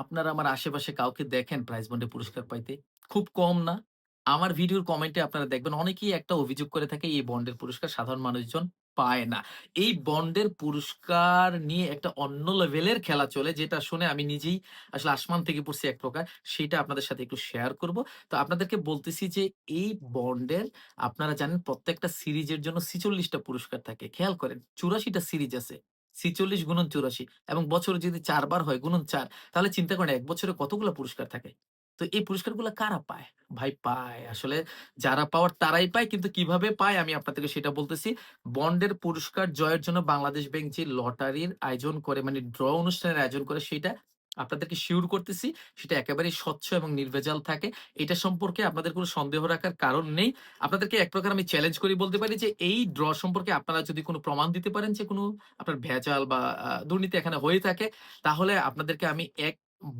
আপনারা আমার আশেপাশে কাউকে দেখেন প্রাইজ বন্ডে পুরস্কার পাইতে? খুব কম না? আমার ভিডিওর কমেন্টে আপনারা দেখবেন অনেকেই একটা অভিযোগ করে থাকে এই বন্ডের পুরস্কার সাধারণ মানুষজন পায় না। এই বন্ডের পুরস্কার নিয়ে একটা অন্য লেভেলের খেলা চলে যেটা শুনে আমি নিজেই আসলে আসমান থেকে পড়ছি এক প্রকার। সেটা আপনাদের সাথে একটু শেয়ার করব। তো আপনাদেরকে বলতেছি যে এই বন্ডের আপনারা জানেন প্রত্যেকটা সিরিজের জন্য ৪৬ টা পুরস্কার থাকে। খেয়াল করেন ৮৪ টা সিরিজ আছে। ৪৬ গুণন ৮৪ এবং বছরে যদি ৪ বার হয় গুণন ৪ তাহলে চিন্তা করেন ১ বছরে কতগুলা পুরস্কার থাকে। তো এই পুরস্কারগুলা কারা পায়? ভাই পায়। আসলে যারা পাওয়ার তারাই পায়। কিন্তু কিভাবে পায় আমি আপনাদেরকে সেটা বলতেছি। বন্ডের পুরস্কার জয়ের জন্য বাংলাদেশ ব্যাংক যে লটারির আয়োজন করে মানে ড্র অনুষ্ঠানের আয়োজন করে সেটা আপনাদেরকে সিউর করতেছি। সেটা একেবারেই স্বচ্ছ এবং নির্ভেজাল থাকে। এটা সম্পর্কে আপনাদের কোন সন্দেহ রাখার কারণ নেই। আপনাদেরকে এক প্রকার আমি চ্যালেঞ্জ করি বলতে পারি যে এই ড্র সম্পর্কে আপনারা যদি কোন প্রমাণ দিতে পারেন যে কোন আপনার ভেজাল বা দুর্নীতি এখানে হয়ে থাকে তাহলে আপনাদেরকে আমি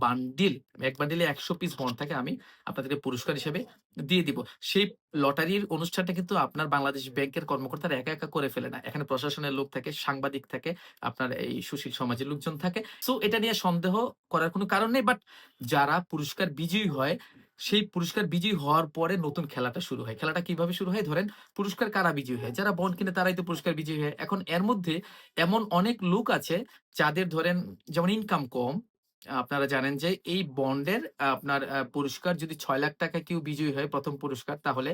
বান্ডিল, এক বান্ডিলে ১০০ পিস বন্ড থাকে আমি আপনাদেরকে পুরস্কার হিসেবে দিয়ে দিব। সেই লটারির অনুষ্ঠানটা কিন্তু আপনার বাংলাদেশ ব্যাংকের কর্মকর্তারা একা, একা করে ফেলে না। এখানে প্রশাসনের লোক থাকে, সাংবাদিক থাকে, আপনার এই সুশীল সমাজের লোকজন থাকে। সো এটা নিয়ে সন্দেহ করার কোনো কারণ নেই। বাট যারা পুরস্কার বিজয়ী হয়, সেই পুরস্কার বিজয়ী হওয়ার পরে নতুন খেলাটা শুরু হয়। খেলাটা কিভাবে শুরু হয়? ধরেন পুরস্কার কারা বিজয়ী হয়? যারা বন্ড কিনে তারাই তো পুরস্কার বিজয়ী হয়। এখন এর মধ্যে এমন অনেক লোক আছে যাদের ধরেন যেমন ইনকাম কম। আপনারা জানেন যে এই বন্ডের আপনার পুরস্কার যদি ৳৬,০০,০০০ কেউ বিজয়ী হয় ১ম পুরস্কার তাহলে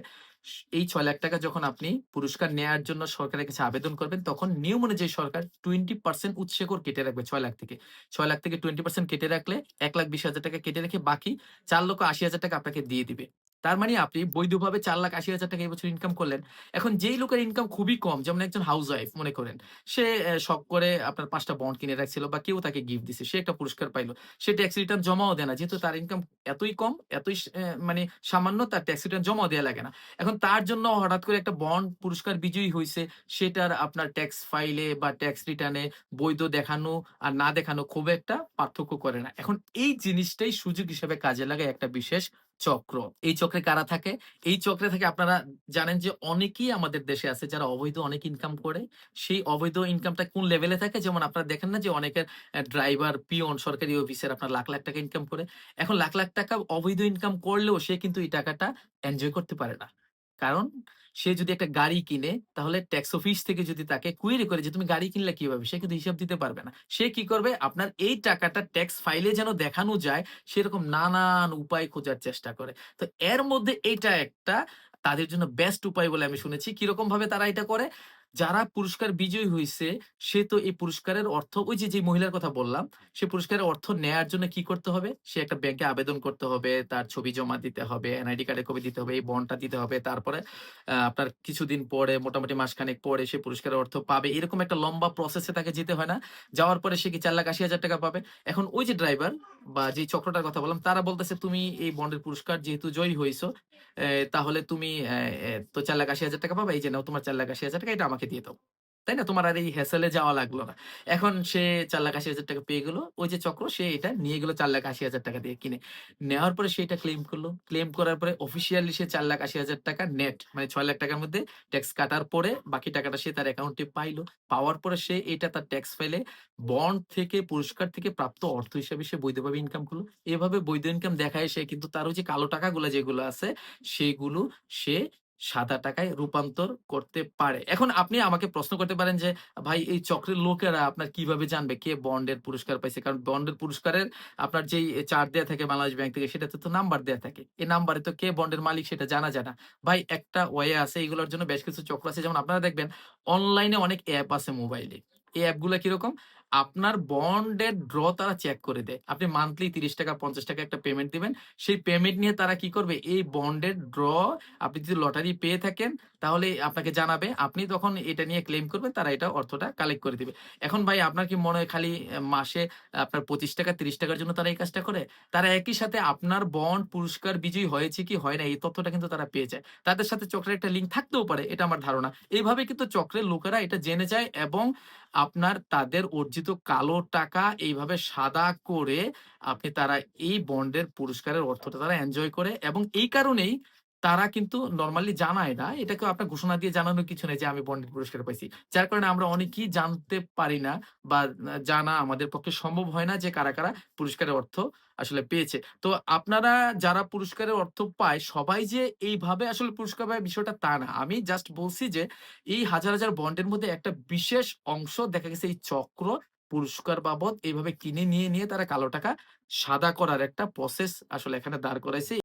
এই ৳৬,০০,০০০ যখন আপনি পুরস্কার নেয়ার জন্য সরকারের কাছে আবেদন করবেন তখন নিয়ম অনুযায়ী সরকার 20% উৎসে কর কেটে রাখবে ৬,০০,০০০ থেকে। ৬,০০,০০০ থেকে 20% কেটে রাখলে ৳১,২০,০০০ কেটে রেখে বাকি ৳৪,৮০,০০০ আপনাকে দিয়ে দিবে। তার মানে আপনি বৈধভাবে ৳৪,৮০,০০০ এই বছর ইনকাম করলেন। এখন যেই লোকের ইনকাম খুবই কম যেমন একজন হাউসওয়াইফ মনে করেন। সে শখ করে আপনার ৫ টা বন্ড কিনে রাখছিল বা কেউ তাকে গিফট দিছে। সে একটা পুরস্কার পাইল। সে ট্যাক্স রিটার্ন জমাও দেয় না। যেহেতু তার ইনকাম এতই কম, এতই মানে সামান্য তার ট্যাক্স রিটার্ন জমাও দেয়া লাগে না। এখন তার জন্য হঠাৎ করে একটা বন্ড পুরস্কার বিজয়ী হইছে, সেটার আপনার ট্যাক্স ফাইলে বা ট্যাক্স রিটার্নে বৈধ দেখানো আর না দেখানো খুব একটা পার্থক্য করে না। এখন এই জিনিসটাই সুযোগ হিসেবে কাজে লাগায় একটা বিশেষ চক্র। এই চক্রে কারা থাকে? এই চক্রে থেকে আপনারা জানেন যে অনেকেই আমাদের দেশে আছে যারা অবৈধ অনেক ইনকাম করে। সেই অবৈধ ইনকামটা কোন লেভেলে থাকে? যেমন আপনারা দেখেন না যে অনেকের ড্রাইভার, পিয়ন, সরকারি অফিসের আপনার লাখ, লাখ টাকা ইনকাম করে। এখন লাখ, লাখ টাকা অবৈধ ইনকাম করলেও সে কিন্তু এই টাকাটা এনজয় করতে পারে না। কারণ সে যদি একটা গাড়ি কিনে তাহলে ট্যাক্স অফিস থেকে যদি তাকে কুয়েরি করে যে তুমি গাড়ি কিনলা কিভাবে? সে কিন্তু হিসাব দিতে পারবে না। সে কি করবে? আপনার এই টাকাটা ট্যাক্স ফাইলে যেন দেখানো যায় সেরকম নানান উপায় খোঁজার চেষ্টা করে। তো এর মধ্যে এইটা একটা তাদের জন্য বেস্ট উপায় বলে আমি শুনেছি। কিরকমভাবে তারা এটা করে? যারা পুরস্কার বিজয়ী হইছে সে তো এই পুরস্কারের অর্থ ওই যে, যে মহিলার কথা বললাম, সে পুরস্কারের অর্থ নেয়ার জন্য কি করতে হবে? সে একটা ব্যাংকে আবেদন করতে হবে, তার ছবি জমা দিতে হবে, এনআইডি কার্ডের কপি দিতে হবে, এই বন্ডটা দিতে হবে। তারপরে আপনার কিছুদিন পরে মোটামুটি মাসখানেক পরে সে পুরস্কারের অর্থ পাবে। এরকম একটা লম্বা প্রসেস এ তাকে যেতে হয় না? যাওয়ার পরে সে কি ৳৪,৮০,০০০ পাবে। এখন ওই যে ড্রাইভার বা যে চক্রটার কথা বললাম, তারা বলতেছে, "তুমি এই বন্ডের পুরস্কার যেহেতু জয়ী হইছো, তাহলে তুমি তো ৳৪,৮০,০০০ পাবা। এই যে নাও তোমার ৳৪,৮০,০০০ এটা আমাকে দিয়ে দাও।" তাই না? তোমার আর এই হ্যাসেল এ যাওয়া লাগলো না। এখন সে ৳৪,৮০,০০০ পেয়ে গেল। ওই যে চক্র সে এটা নিয়ে গেল ৳৪,৮০,০০০ দিয়ে কিনে। নেওয়ার পরে সে এটা ক্লেইম করল। ক্লেইম করার পরে অফিসিয়ালি সে ৳৪,৮০,০০০ নেট মানে ৳৬,০০,০০০ র মধ্যে ট্যাক্স কাটার পরে বাকি টাকাটা সে তার অ্যাকাউন্টে পাইল। পাওয়ার পরে সে এটা তার ট্যাক্স ফাইলে বন্ড থেকে পুরস্কার থেকে প্রাপ্ত অর্থ হিসেবে সে বৈধভাবে ইনকাম করল। এভাবে বৈধ ইনকাম দেখায় সে কিন্তু তার ওই যে কালো টাকাগুলা যেগুলো আছে সেগুলো সে সাদা টাকায় রূপান্তর করতে পারে। এখন আপনি আমাকে প্রশ্ন করতে পারেন যে, "ভাই এই চক্রের লোকেরা আপনার কিভাবে জানবে কে বন্ডের পুরস্কার পাইছে?" কারণ বন্ডের পুরস্কারের আপনার যেই চার্ট দেয়া থাকে বাংলাদেশ ব্যাংক থেকে সেটাতে তো নাম্বার দেয়া থাকে। এই নাম্বারে তো কে বন্ডের মালিক সেটা জানা যায় না। ভাই একটা ওয়ে আছে এগুলোর জন্য বেশ কিছু চক্র আছে। যেমন আপনারা দেখবেন অনলাইনে অনেক অ্যাপ আছে মোবাইলে। এই অ্যাপগুলা কিরকম? আপনার বন্ডের ড্র তারা চেক করে দেয়। আপনি মান্থলি ৳৩০ ৳৫০ একটা পেমেন্ট দিবেন। সেই পেমেন্ট নিয়ে তারা কি করবে? এই বন্ডের ড্র আপনি যদি লটারি পেয়ে থাকেন তাহলে আপনাকে জানাবে। আপনি তখন এটা নিয়ে ক্লেইম করবেন, তারা এটা অর্থটা কালেক্ট করে দিবে। এখন ভাই আপনার কি মনে হয় খালি মাসে আপনার ৳২৫ ৳৩০ র জন্য তারা এই কাজটা করে? তারা একই সাথে আপনার বন্ড পুরস্কার বিজয়ী হয়েছে কি হয় নাই এই তথ্যটা কিন্তু তারা পেয়ে যায়। তাদের সাথে চক্রের একটা লিঙ্ক থাকতেও পারে, এটা আমার ধারণা। এইভাবে কিন্তু চক্রের লোকেরা এটা জেনে যায় এবং আপনার তাদের অর্জিত কালো টাকা এইভাবে সাদা করে তারা এই বন্ডের পুরস্কারের অর্থটা তারা এনজয় করে এবং এই কারণেই তারা কিন্তু নরমালি জানায় না। এটাকেও আপনার ঘোষণা দিয়ে জানানোর কিছু নেই যে আমি বন্ডের পুরস্কার পাইছি। যার কারণে আমরা অনেকেই জানতে পারি না বা জানা আমাদের পক্ষে সম্ভব হয় না যে কারা পুরস্কারের অর্থ আসলে পেয়েছে। তো আপনারা যারা পুরস্কারের অর্থ পায় সবাই যে এইভাবে আসলে পুরস্কার পায় বিষয়টা তা না। আমি জাস্ট বলছি যে এই হাজার বন্ডের মধ্যে একটা বিশেষ অংশ দেখা গেছে এই চক্র পুরস্কার বাবদ এইভাবে কিনে নিয়ে তারা কালো টাকা সাদা করার একটা প্রসেস আসলে এখানে দাঁড় করাইছে।